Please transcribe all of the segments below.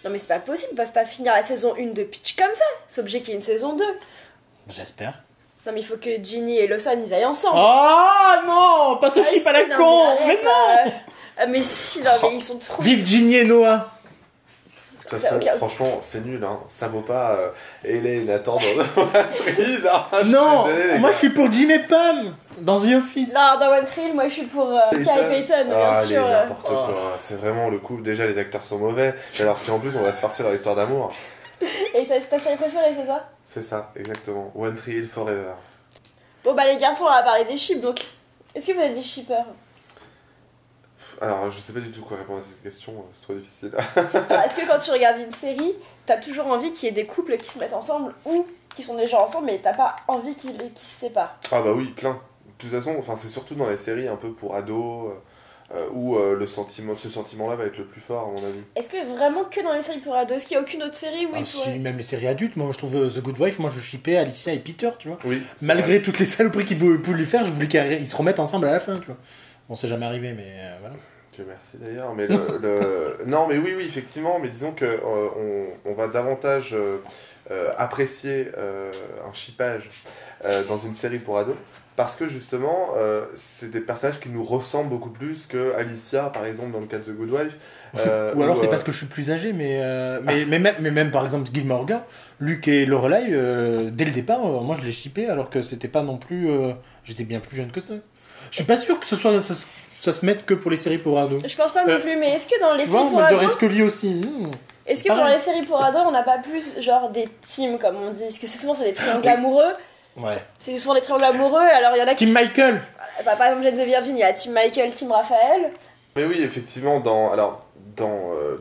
Non mais c'est pas possible, ils peuvent pas finir la saison 1 de Peach comme ça. C'est obligé qu'il y ait une saison 2. J'espère. Non mais il faut que Ginny et Lawson ils aillent ensemble. Oh non, pas ce chip à la non, con. mais, Mais non. Ah mais si, non mais ils sont trop... Vive Ginny et Noah. De toute façon, franchement, c'est nul, hein. Ça vaut pas Elaine attendre dans One. Non, moi je suis pour Jim et Pam dans The Office. Non, dans One Tree Hill, moi je suis pour Kai et Peyton, bien allez, sûr. n'importe quoi. C'est vraiment le coup. Déjà, les acteurs sont mauvais. Et alors, si en plus on va se farcer leur histoire d'amour. Et c'est ta série préférée, c'est ça? C'est ça, exactement. One Tree Hill Forever. Bon bah les garçons, on va parler des ships, donc... Est-ce que vous êtes des shippers? Alors, je sais pas du tout quoi répondre à cette question, c'est trop difficile. Alors, est-ce que quand tu regardes une série, t'as toujours envie qu'il y ait des couples qui se mettent ensemble ou qui sont déjà ensemble, mais t'as pas envie qu'ils se séparent? Ah bah oui, plein. De toute façon, c'est surtout dans les séries un peu pour ados, où ce sentiment-là va être le plus fort, à mon avis. Est-ce que vraiment que dans les séries pour ados? Est-ce qu'il y a aucune autre série où il pourrait... Si, même les séries adultes, moi je trouve The Good Wife, moi je shippais Alicia et Peter, tu vois. Oui. Malgré toutes les saloperies qu'ils pouvaient lui faire, je voulais qu'ils se remettent ensemble à la fin, tu vois. Bon, c'est jamais arrivé, mais voilà. Dieu merci d'ailleurs, mais non mais oui effectivement, mais disons que on va davantage apprécier un shippage dans une série pour ados parce que justement c'est des personnages qui nous ressemblent beaucoup plus que Alicia par exemple dans le cas de The Good Wife. Ou alors c'est parce que je suis plus âgé, mais même par exemple Gilmore Girls, Luke et Lorelai, dès le départ, moi je les shippais alors que c'était pas non plus, j'étais bien plus jeune que ça. Je suis pas sûr que ça se mette que pour les séries pour ados. Je pense pas non plus, mais est-ce que dans les séries pour Mulder et ados... Scully aussi. Est-ce que dans les séries pour ados, on n'a pas plus genre des teams comme on dit? Parce que c'est souvent c'est des triangles amoureux. Ouais. C'est souvent des triangles amoureux, alors il y en a qui... Team Michael. Bah, par exemple, Jane the Virgin, il y a Team Michael, Team Raphaël. Mais oui, effectivement, dans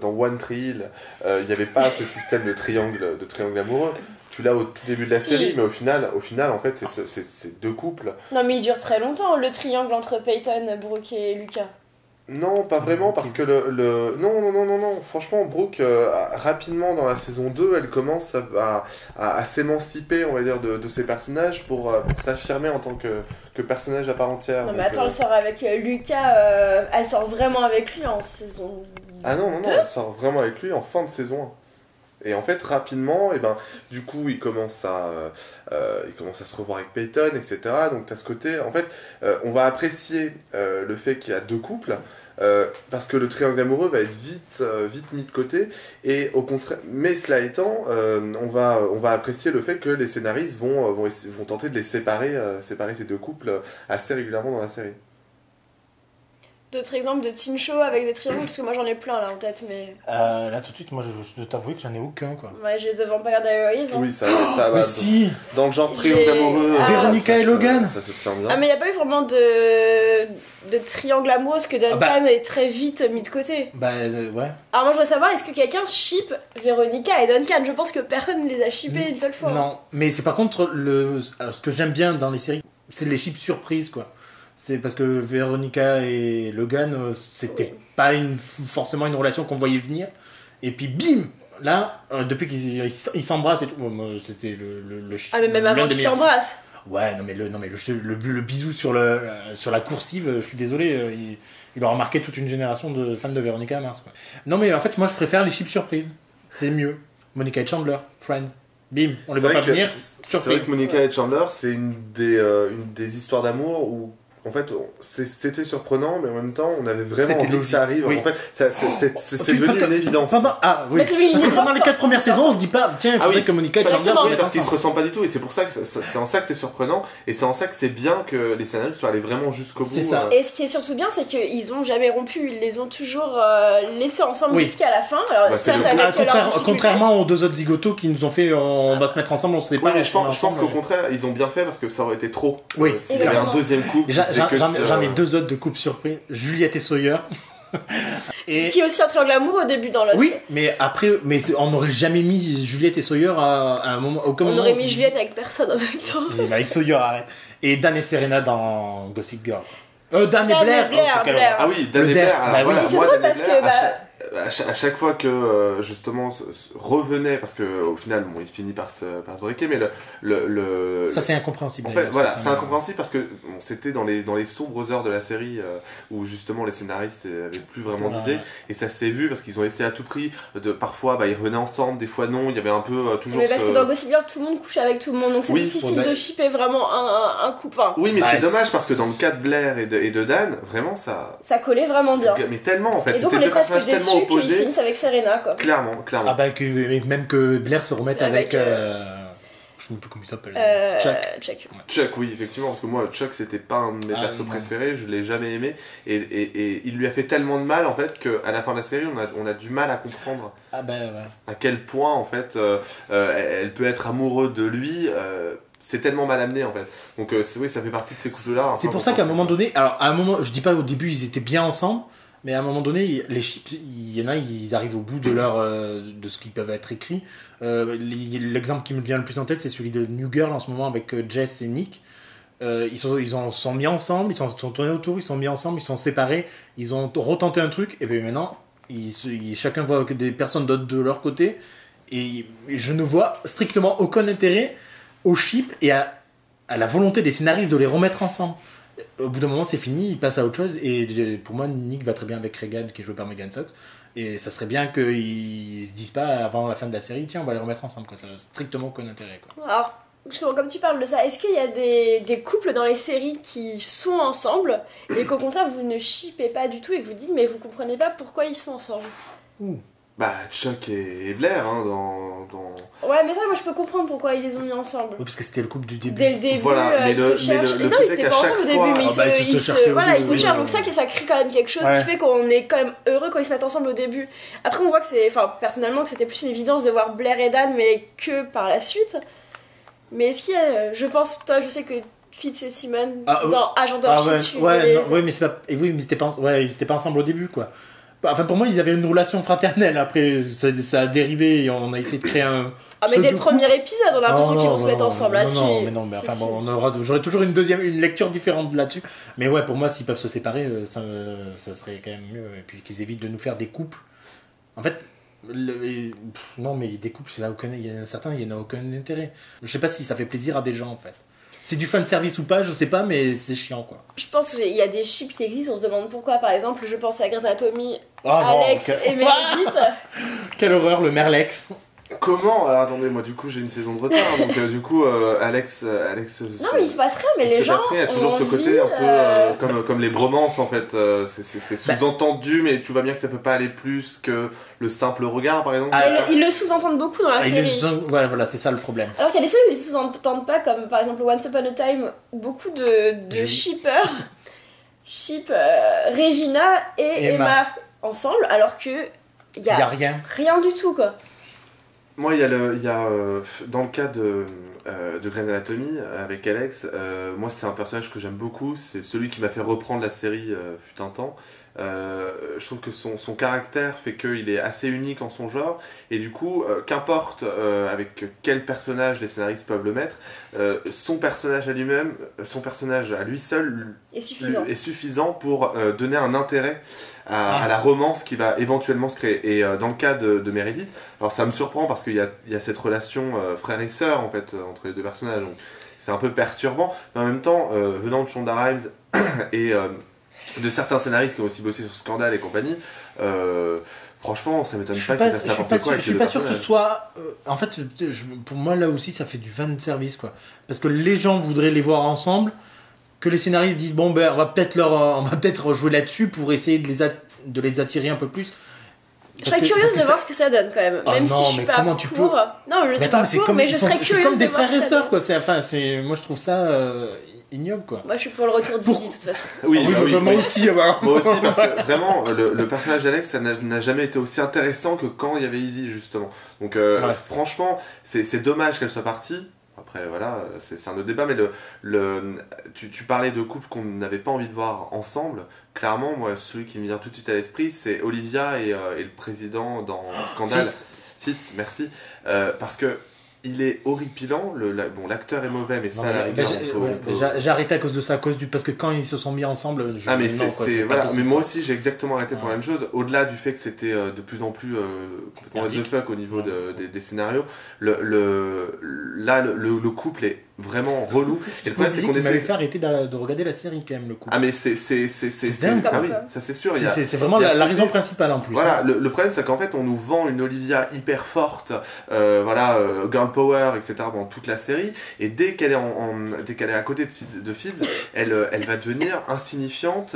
One Tree Hill, il n'y avait pas ce système de triangle amoureux. Tu l'as au tout début de la série, mais au final, en fait, c'est deux couples. Non, mais il dure très longtemps, le triangle entre Peyton, Brooke et Lucas. Non, pas vraiment, parce que Non. Franchement, Brooke, rapidement dans la saison 2, elle commence à s'émanciper, on va dire, de ses personnages pour s'affirmer en tant que personnage à part entière. Non, mais attends, elle sort avec Lucas, elle sort vraiment avec lui en saison 2. Ah non, elle sort vraiment avec lui en fin de saison 1. Et en fait, rapidement, du coup, il commence à se revoir avec Peyton, etc. Donc, tu as ce côté... En fait, on va apprécier le fait qu'il y a deux couples, parce que le triangle amoureux va être vite mis de côté. Et au contraire... Mais cela étant, on va apprécier le fait que les scénaristes vont tenter de les séparer ces deux couples assez régulièrement dans la série. D'autres exemples de teen show avec des triangles, parce que moi j'en ai plein là en tête, mais... Là tout de suite, moi je dois t'avouer que j'en ai aucun, quoi. Ouais, j'ai The Vampire Diaries. Hein. Oui, ça va. Mais si. Dans le genre triangle amoureux. Véronica et Logan. Ça se tient bien. Ah, mais il n'y a pas eu vraiment de triangle amoureux, parce que Duncan est très vite mis de côté. Bah ouais. Alors moi je voudrais savoir, est-ce que quelqu'un ship Véronica et Duncan? Je pense que personne ne les a shippés une seule fois. Non, mais c'est par contre, alors, ce que j'aime bien dans les séries, c'est les ships surprises, quoi. C'est parce que Véronica et Logan, c'était pas forcément une relation qu'on voyait venir. Et puis bim, là, depuis qu'ils s'embrassent et tout, c'était le Ah, mais même avant qu'ils s'embrassent. Ouais, non mais le bisou sur la coursive, je suis désolé, il aura marqué toute une génération de fans de Véronica Mars, quoi. Non mais en fait, moi je préfère les chips surprises. C'est mieux. Monica et Chandler, Friends. Bim, on les voit pas venir. C'est vrai que Monica et Chandler, c'est une des histoires d'amour où en fait, c'était surprenant, mais en même temps, on avait vraiment envie que ça arrive. Oui. En fait, c'est devenu une évidence. Pendant les 4 premières saisons, on se dit pas, tiens, il faudrait que Monica et Chandler... Oui, parce qu'ils se ressemblent pas du tout, et c'est pour ça que c'est en ça que c'est surprenant, et c'est en ça que c'est bien que les scénaristes soient allés vraiment jusqu'au bout. C'est ça. Et ce qui est surtout bien, c'est qu'ils ont jamais rompu, ils les ont toujours laissés ensemble jusqu'à la fin. Alors, contrairement aux deux autres zigotos qui nous ont fait, on va se mettre ensemble, on se sépare. Oui, mais je pense qu'au contraire, ils ont bien fait, parce que ça aurait été trop. Oui. S'il y avait un deuxième couple... J'en ai deux autres de couple surpris, Juliette et Sawyer. Qui est aussi un triangle amoureux au début dans Lost. Oui, mais après, on n'aurait jamais mis Juliette et Sawyer à un moment. On aurait mis Juliette avec personne en même temps. Avec Sawyer, arrête. Et Dan et Serena dans Gossip Girl. Dan et Blair. Blair. Ah oui, Dan et Blair. C'est drôle parce que à chaque fois que justement revenait, parce que au final bon, il finit par se briquer, mais Ça c'est incompréhensible. en fait voilà, c'est incompréhensible parce que bon, c'était dans les sombres heures de la série où justement les scénaristes avaient plus vraiment d'idées, et ça s'est vu parce qu'ils ont essayé à tout prix parfois ils revenaient ensemble, des fois non, il y avait un peu toujours mais parce que dans Gossip Girl tout le monde couche avec tout le monde, donc c'est difficile de shipper vraiment un couple. Enfin, oui, mais c'est dommage parce que dans le cas de Blair et de Dan, vraiment ça collait vraiment bien, mais tellement en fait, et donc c'était on est deux presque personnages tellement déçus qu'ils opposés. finissent avec Serena, quoi. Clairement. Ah bah même que Blair se remette avec je sais plus comment il s'appelle. Chuck. Chuck, oui, effectivement, parce que moi, Chuck, c'était pas un de mes persos préférés, je l'ai jamais aimé, et il lui a fait tellement de mal, en fait, qu'à la fin de la série, on a du mal à comprendre à quel point, en fait, elle peut être amoureuse de lui, c'est tellement mal amené, en fait. Donc, oui, ça fait partie de ces coups-là. C'est pour ça qu'à un moment donné, alors, à un moment, je dis pas au début, ils étaient bien ensemble, mais à un moment donné, les chips, il y en a, ils arrivent au bout de de ce qui peuvent être écrit. L'exemple qui me vient le plus en tête, c'est celui de New Girl en ce moment avec Jess et Nick. Ils sont mis ensemble, ils sont tournés autour, ils sont mis ensemble, ils sont séparés, ils ont retenté un truc, et bien maintenant, chacun voit que des personnes d'autres de leur côté, et je ne vois strictement aucun intérêt au chip et à la volonté des scénaristes de les remettre ensemble. Au bout d'un moment, c'est fini, il passe à autre chose. Et pour moi, Nick va très bien avec Regan, qui est joué par Megan Fox. Et ça serait bien qu'ils se disent pas avant la fin de la série, tiens, on va les remettre ensemble. Quoi. Ça n'a strictement aucun intérêt. Quoi. Alors, justement, comme tu parles de ça, est-ce qu'il y a des couples dans les séries qui sont ensemble et qu'au contraire vous ne shippez pas du tout et que vous dites mais vous comprenez pas pourquoi ils sont ensemble? Bah, Chuck et Blair, hein, dans... Ouais, mais ça, moi, je peux comprendre pourquoi ils les ont mis ensemble. Oui, parce que c'était le couple du début. Dès le début, voilà, ils se cherchent. Non, ils étaient pas ensemble au début, mais ils se cherchent. Donc ça crée quand même quelque chose qui fait qu'on est quand même heureux quand ils se mettent ensemble au début. Après, on voit que c'est... Enfin, personnellement, que c'était plus une évidence de voir Blair et Dan, mais que par la suite. Mais est-ce qu'il y a... Je pense, toi, je sais que Fitz et Simon, dans Agent of oui, mais ils étaient pas ensemble au début, quoi. Enfin, pour moi, ils avaient une relation fraternelle. Après, ça a dérivé et on a essayé de créer un. Ah, mais dès le premier épisode, on a l'impression qu'ils vont se mettre ensemble là-dessus. Non, mais enfin bon, j'aurais toujours une lecture différente là-dessus. Mais ouais, pour moi, s'ils peuvent se séparer, ça serait quand même mieux. Et puis qu'ils évitent de nous faire des couples. En fait, non, mais des couples, il y en a certains, il n'y en a aucun intérêt. Je sais pas si ça fait plaisir à des gens, en fait. C'est du fan service ou pas, je sais pas, mais c'est chiant, quoi. Je pense qu'il y a des chips qui existent, on se demande pourquoi. Par exemple, je pense à Grey's Anatomy, Alex et Meredith. Quelle horreur, le Merlex. Comment? Alors attendez, moi du coup j'ai une saison de retard, donc du coup Alex non mais il se passe rien, mais les gens il y a toujours ce côté un peu comme les bromances en fait, c'est sous-entendu, mais tu vois bien que ça peut pas aller plus que le simple regard par exemple. Ils le sous-entendent beaucoup dans la série. Voilà, c'est ça le problème. Alors qu'il y a des séries où ils le sous-entendent pas, comme par exemple Once Upon a Time, beaucoup de shippers ship Regina et Emma ensemble, alors que il y a rien du tout, quoi. Moi, il y a dans le cas de Grey's Anatomy avec Alex, moi c'est un personnage que j'aime beaucoup, c'est celui qui m'a fait reprendre la série fut un temps. Je trouve que son caractère fait qu'il est assez unique en son genre, et du coup, qu'importe avec quel personnage les scénaristes peuvent le mettre, son personnage à lui-même, son personnage à lui seul est suffisant pour donner un intérêt à la romance qui va éventuellement se créer. Et dans le cas de Meredith, alors ça me surprend parce qu'il y a cette relation frère et sœur en fait entre les deux personnages, donc c'est un peu perturbant, mais en même temps, venant de Shonda Rhimes et de certains scénaristes qui ont aussi bossé sur Scandale et compagnie, franchement ça m'étonne pas qu'ils fassent n'importe quoi. Je suis pas sûr que ce soit en fait pour moi là aussi ça fait du fan service, quoi, parce que les gens voudraient les voir ensemble, que les scénaristes disent bon ben on va peut-être jouer là-dessus pour essayer de les attirer un peu plus. Je serais curieuse de voir ce que ça donne quand même, même si je suis pas pour. Non, je suis pas pour, mais je serais curieuse de voir ce que ça donne. C'est comme des frères et sœurs, quoi. Moi je trouve ça ignoble, quoi. Moi je suis pour le retour d'Izzy de toute façon. Oui, moi aussi. Moi aussi, parce que vraiment le personnage d'Alex ça n'a jamais été aussi intéressant que quand il y avait Izzy justement. Donc franchement c'est dommage qu'elle soit partie. Après voilà, c'est un autre débat, mais tu parlais de couples qu'on n'avait pas envie de voir ensemble. Clairement, moi, celui qui me vient tout de suite à l'esprit, c'est Olivia et le président dans Scandale. Fitz, merci. Parce que il est horripilant. Bon, l'acteur est mauvais, mais ça, à la rigueur, j'ai arrêté à cause de ça, parce que quand ils se sont mis ensemble, mais moi aussi, j'ai exactement arrêté pour la même chose. Au-delà du fait que c'était de plus en plus complètement what the fuck au niveau des scénarios, le couple est vraiment relou. Et le problème, c'est qu'on m'avait fait arrêter de regarder la série quand même, le couple. Ah mais c'est dingue. Ah oui, ça c'est sûr. C'est vraiment la raison principale en plus. Voilà, le problème c'est qu'en fait on nous vend une Olivia hyper forte, girl power, etc. dans toute la série, et dès qu'elle est à côté de Fids, elle va devenir insignifiante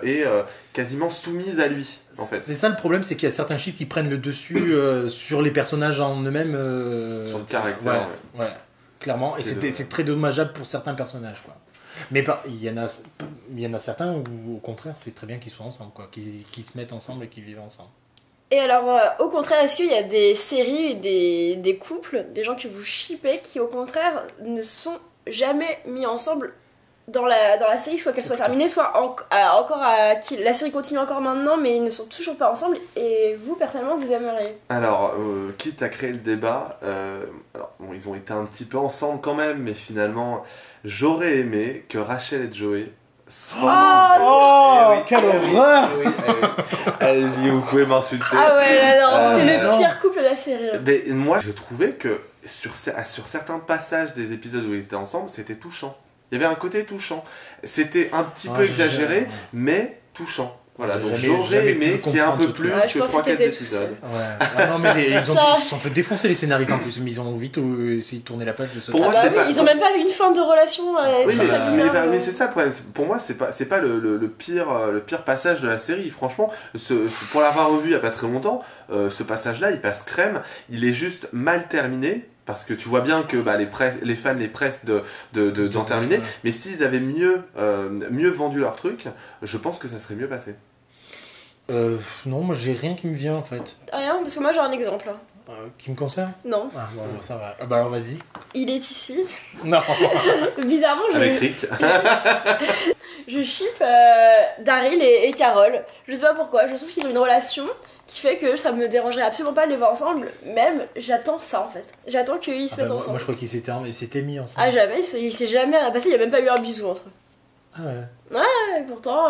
et quasiment soumise à lui. En fait. C'est ça le problème, c'est qu'il y a certains chiffres qui prennent le dessus sur les personnages en eux-mêmes. Sur le caractère. Ouais. Clairement, et c'est très dommageable pour certains personnages, quoi. Mais il y en a certains où au contraire c'est très bien qu'ils soient ensemble, quoi, qu'ils se mettent ensemble et qu'ils vivent ensemble. Et alors au contraire, est-ce qu'il y a des séries et des couples, des gens que vous shippez qui au contraire ne sont jamais mis ensemble dans la série, soit qu'elle soit terminée, soit la série continue encore maintenant, mais ils ne sont toujours pas ensemble, et vous, personnellement, vous aimeriez? Alors, quitte à créer le débat, ils ont été un petit peu ensemble quand même, mais finalement, j'aurais aimé que Rachel et Joey quelle horreur! Allez-y, vous pouvez m'insulter. Ah ouais, non, c'était le pire couple de la série. Mais moi, je trouvais que sur certains passages des épisodes où ils étaient ensemble, c'était touchant. Il y avait un côté touchant. C'était un petit peu exagéré, mais touchant. Voilà, donc j'aurais aimé qu'il y ait un peu plus que 3-4 épisodes. Non, mais ils se sont fait défoncer les scénaristes en plus, mais ils ont vite essayé de tourner la page de ce. Pour moi, ils ont même pas eu une fin de relation. Mais c'est ça le problème. Pour moi, c'est pas le pire passage de la série. Franchement, pour l'avoir revu il y a pas très longtemps, ce passage-là, il passe crème. Il est juste mal terminé. Parce que tu vois bien que les fans les pressent d'en terminer. Mais s'ils avaient mieux vendu leur truc, je pense que ça serait mieux passé. Non, moi j'ai rien qui me vient en fait. Rien, parce que moi j'ai un exemple. Qui me concerne? Non. Ah bon, ça va. Bah alors vas-y. Il est ici. Non. Bizarrement, avec Rick. Je ship Daryl et Carol. Je sais pas pourquoi, je trouve qu'ils ont une relation qui fait que ça me dérangerait absolument pas de les voir ensemble. Même, j'attends ça en fait. J'attends qu'ils se mettent ensemble. Moi je crois qu'ils s'étaient mis ensemble. Ah jamais, il s'est jamais rien passé, il y a même pas eu un bisou entre eux. Ah ouais. Ouais, pourtant...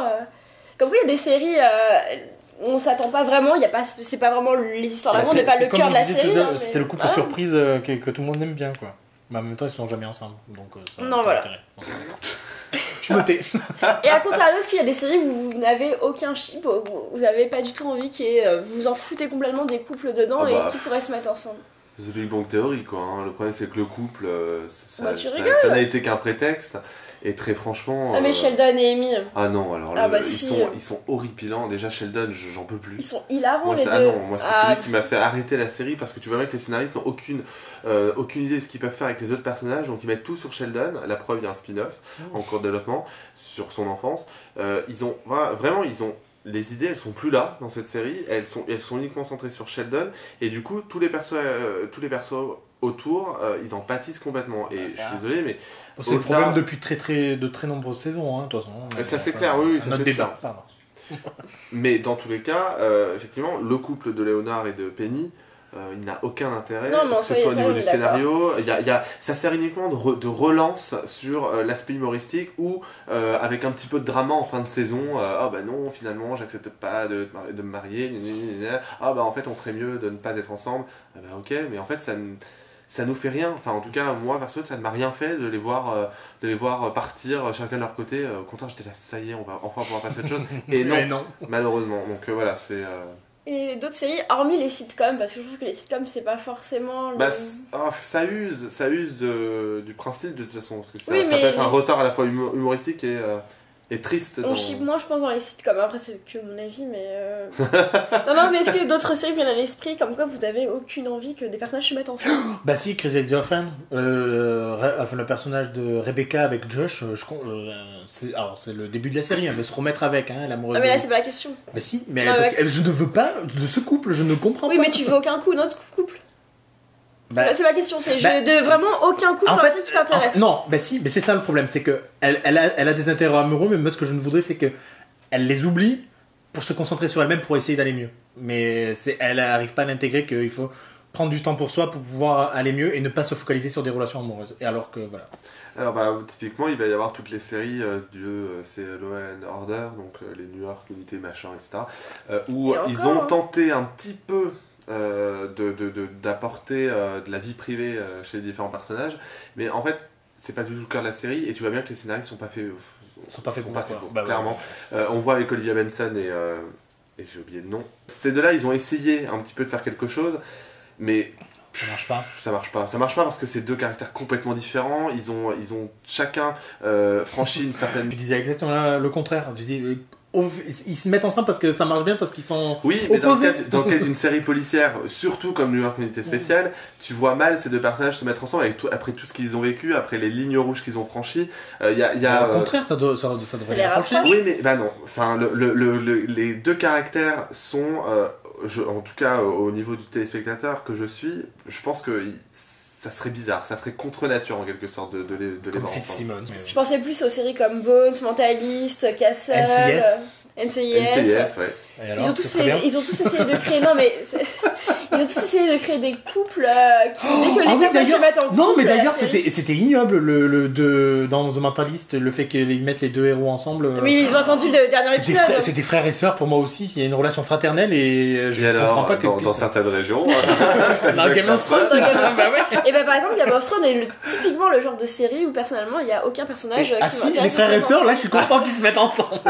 Comme quoi il y a des séries... on s'attend pas vraiment, c'est pas vraiment les histoires d'amour, n'est pas le cœur de la série. C'était le couple surprise que tout le monde aime bien, quoi. Mais en même temps, ils sont jamais ensemble, donc ça non, voilà. Je notais. Et à contrario, est-ce qu'il y a des séries où vous n'avez aucun ship, où vous n'avez pas du tout envie vous en foutez complètement des couples dedans et qui pourraient se mettre ensemble? The Big Bang Theory, quoi. Hein. Le problème, c'est que le couple, ça n'a été qu'un prétexte. Et très franchement... Ah mais Sheldon et Amy... Ah non, alors ils sont horripilants. Déjà Sheldon, j'en peux plus. Ils sont hilarants moi, les deux. Ah non, moi c'est celui qui m'a fait arrêter la série parce que tu vois bien que les scénaristes n'ont aucune idée de ce qu'ils peuvent faire avec les autres personnages. Donc ils mettent tout sur Sheldon. La preuve, il y a un spin-off en cours de développement sur son enfance. Les idées, elles sont plus là dans cette série. Elles sont uniquement centrées sur Sheldon. Et du coup, tous les persos autour, ils en pâtissent complètement. Et je suis désolé, mais... C'est le problème depuis de très nombreuses saisons, hein, de toute façon. Ça c'est clair, oui, ça c'est sûr. Mais dans tous les cas, effectivement, le couple de Léonard et de Penny, il n'a aucun intérêt, que ce soit au niveau du scénario. Ça sert uniquement de relance sur l'aspect humoristique ou avec un petit peu de drama en fin de saison. Ah bah non, finalement, j'accepte pas de me marier. Ah bah en fait, on ferait mieux de ne pas être ensemble. Ah bah ok, mais en fait, ça nous fait rien. Enfin, en tout cas, moi, perso, ça ne m'a rien fait de les voir partir chacun de leur côté. Au contraire, j'étais là, ça y est, on va enfin pouvoir passer à autre chose. Et non, malheureusement. Donc voilà, c'est... Et d'autres séries, hormis les sitcoms, parce que je trouve que les sitcoms, c'est pas forcément... ça use du principe, de toute façon. Parce que ça peut être un retard à la fois humoristique et triste. Moi je pense dans les sitcoms, après c'est que mon avis, mais... non, mais est-ce que d'autres séries viennent à l'esprit, comme quoi vous avez aucune envie que des personnages se mettent ensemble? Bah si, Crazy Ex-Girlfriend, le personnage de Rebecca avec Josh, c'est le début de la série, elle veut se remettre avec, hein, l'amoureux. Ah mais là c'est pas la question. Bah si, mais je ne veux pas de ce couple, je ne comprends pas. Oui mais tu veux aucun coup d'autre couple. C'est ma question, c'est vraiment aucun couple en fait, qui t'intéresse. Non, bah si, mais c'est ça le problème, c'est que elle a des intérêts amoureux, mais moi ce que je ne voudrais c'est que elle les oublie pour se concentrer sur elle-même pour essayer d'aller mieux. Mais elle n'arrive pas à l'intégrer qu'il faut prendre du temps pour soi pour pouvoir aller mieux et ne pas se focaliser sur des relations amoureuses. Et alors que voilà. Alors typiquement il va y avoir toutes les séries c'est Law and Order, donc les New York Unité machin, etc. Où ils ont tenté un petit peu d'apporter de la vie privée chez les différents personnages, mais en fait c'est pas du tout le cœur de la série, et tu vois bien que les scénarios sont pas faits pour, clairement. On voit avec Olivia Benson et j'ai oublié le nom. Ces deux-là, ils ont essayé un petit peu de faire quelque chose, mais ça marche pas parce que c'est deux caractères complètement différents. Ils ont chacun franchi une certaine... Tu disais exactement le contraire. Tu dis, ils se mettent ensemble parce que ça marche bien, parce qu'ils sont mais opposés. dans le cas d'une série policière, surtout comme New York Unité Spéciale, tu vois mal ces deux personnages se mettre ensemble après tout ce qu'ils ont vécu, après les lignes rouges qu'ils ont franchies. Au contraire, ça devrait les rapprocher. Oui, mais non. Enfin, les deux caractères sont, en tout cas au niveau du téléspectateur que je suis, je pense que ça serait bizarre, ça serait contre nature en quelque sorte de les voir ensemble. Je pensais plus aux séries comme Bones, Mentalist, Castle, NCIS. Ouais. Ils ont tous essayé de créer. Non mais ils ont tous essayé de créer des couples qui, dès que les personnages se mettent en couple. Non, mais d'ailleurs c'était ignoble dans The Mentalist, le fait qu'ils mettent les deux héros ensemble. Oui, ils ont attendu le dernier épisode. C'était frères et sœurs pour moi aussi. Il y a une relation fraternelle et je comprends pas que dans certaines régions. Dans Game of Thrones, c'est ça. Et par exemple, Game of Thrones est typiquement le genre de série où personnellement il y a aucun personnage qui m'intéresse. Les frères et sœurs, là, je suis content qu'ils se mettent ensemble.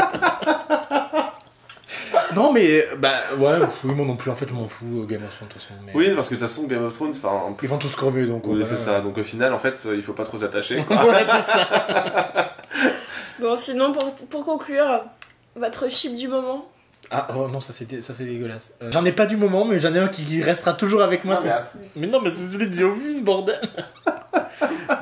Non mais oui, moi non plus, en fait je m'en fous, Game of Thrones de toute façon. Mais... Oui, parce que de toute façon Game of Thrones, ils vont tous crever, donc oui, c'est ça. Donc au final, en fait, il faut pas trop s'attacher. Voilà, c'est ça. Bon, sinon pour conclure, votre chip du moment. Non, ça c'est dégueulasse. J'en ai pas du moment, mais j'en ai un qui restera toujours avec moi. Mais non, mais c'est celui de The Office, bordel.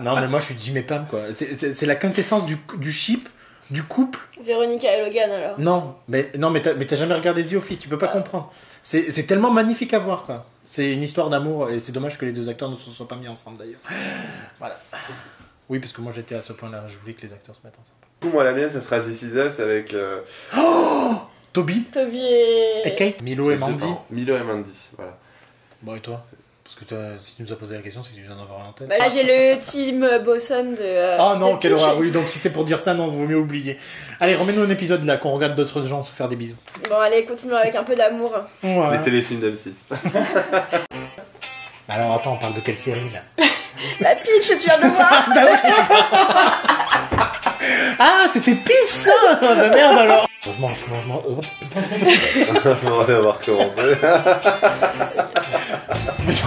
Non, mais moi je suis Jim et Pam, quoi. C'est la quintessence du chip. Du couple. Véronica et Logan alors. Non, mais t'as jamais regardé The Office, tu peux pas comprendre. C'est tellement magnifique à voir, quoi. C'est une histoire d'amour et c'est dommage que les deux acteurs ne se soient pas mis ensemble d'ailleurs. Voilà. Oui, parce que moi j'étais à ce point-là, je voulais que les acteurs se mettent ensemble. Du coup, moi la mienne, ça sera This Is Us avec. Toby et Kate. Milo et Mandy. Milo et Mandy, voilà. Bon, et toi? Parce que si tu nous as posé la question, c'est que tu viens d'en avoir en tête. Là, j'ai le team Bosson de. Non, quelle horreur, oui, donc si c'est pour dire ça, non, vaut mieux oublier. Allez, remets-nous un épisode là, qu'on regarde d'autres gens se faire des bisous. Bon, allez, continuons avec un peu d'amour. Les téléfilms d'M6. Alors, attends, on parle de quelle série là? La Peach, tu viens de voir. C'était Peach ça. Bah merde alors. Je mange. On va avoir recommencé.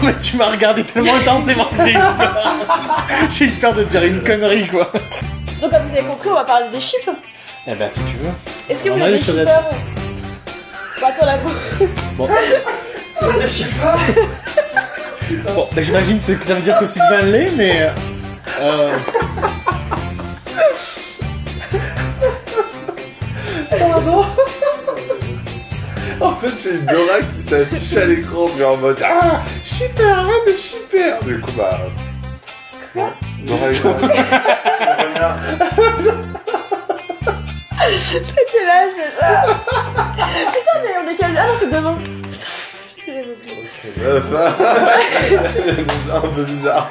Mais tu m'as regardé tellement intensément que j'ai eu peur. J'ai eu peur de te dire une connerie, quoi. Donc, comme vous avez compris, on va parler des chiffres. Eh ben, si tu veux. Est-ce que vous avez des shippers? Attends, la boue. Bon. Des shippers. Bon, j'imagine que ça veut dire que Sylvain l'est, mais... Pardon. En fait, j'ai une Dora qui s'affiche à l'écran, puis en mode shipper, arrête de shipper. Du coup, Quoi? Dora est T'as quel âge déjà? Putain, mais on est quel... non, c'est demain. Putain, j'avais oublié. Ok, meuf. Un peu bizarre.